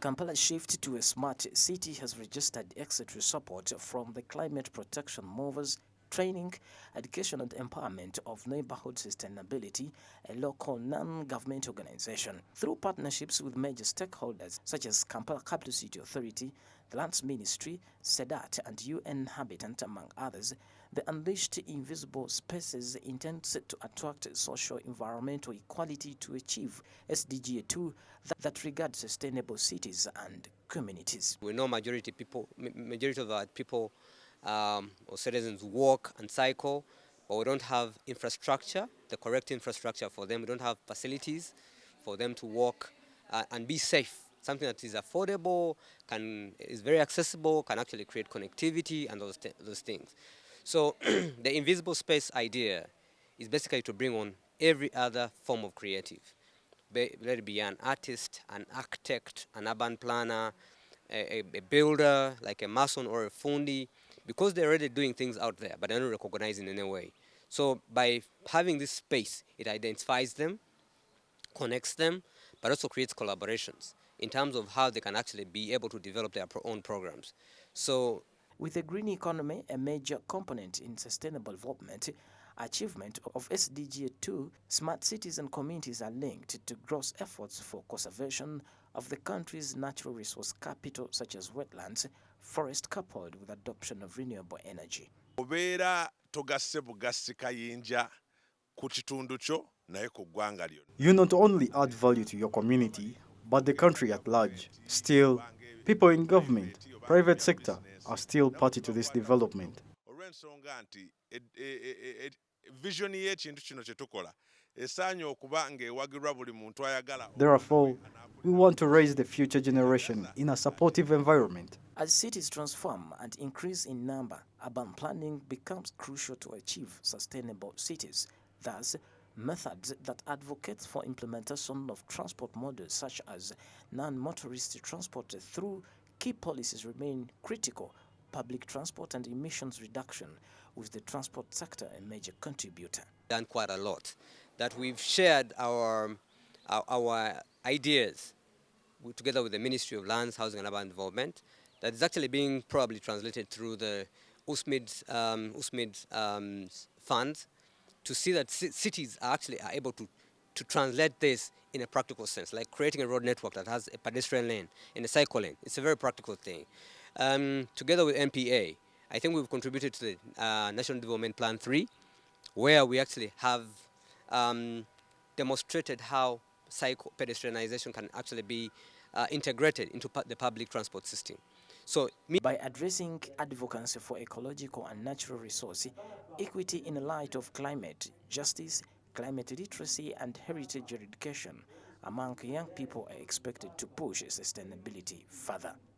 Kampala's shift to a smart city has registered extra support from the climate protection movers, training, education and empowerment of neighborhood sustainability, a local non-government organization. Through partnerships with major stakeholders such as Kampala Capital City Authority, the Lands Ministry, SEDAT and UN Habitat, among others, the Unleashed Invisible Spaces intends to attract social environmental equality to achieve SDG 2 that regards sustainable cities and communities. We know majority of our people or citizens walk and cycle, but we don't have infrastructure, the correct infrastructure for them. We don't have facilities for them to walk and be safe. Something that is affordable, is very accessible, can actually create connectivity and those things. So the invisible space idea is basically to bring on every other form of creative. Let it be an artist, an architect, an urban planner, a builder, like a mason or a fundi, because they're already doing things out there, but they're not recognized in any way. So by having this space, it identifies them, connects them, but also creates collaborations in terms of how they can actually be able to develop their own programs. So, with the green economy a major component in sustainable development, achievement of SDG 2, smart cities and communities are linked to gross efforts for conservation of the country's natural resource capital such as wetlands, forest coupled with adoption of renewable energy. You not only add value to your community, but the country at large. Still, people in government, private sector are still party to this development. Therefore, we want to raise the future generation in a supportive environment. As cities transform and increase in number, urban planning becomes crucial to achieve sustainable cities. Thus, methods that advocate for implementation of transport models such as non-motorist transport through key policies remain critical. Public transport and emissions reduction, with the transport sector a major contributor. Done quite a lot. That we've shared our ideas together with the Ministry of Lands, Housing and Urban Development. That is actually being probably translated through the USMID funds to see that cities are able to translate this in a practical sense, like creating a road network that has a pedestrian lane and a cycle lane. It's a very practical thing. Together with MPA, I think we've contributed to the National Development Plan 3, where we actually have demonstrated how pedestrianization can actually be integrated into the public transport system. So, by addressing advocacy for ecological and natural resource equity in the light of climate justice, climate literacy and heritage education among young people are expected to push sustainability further.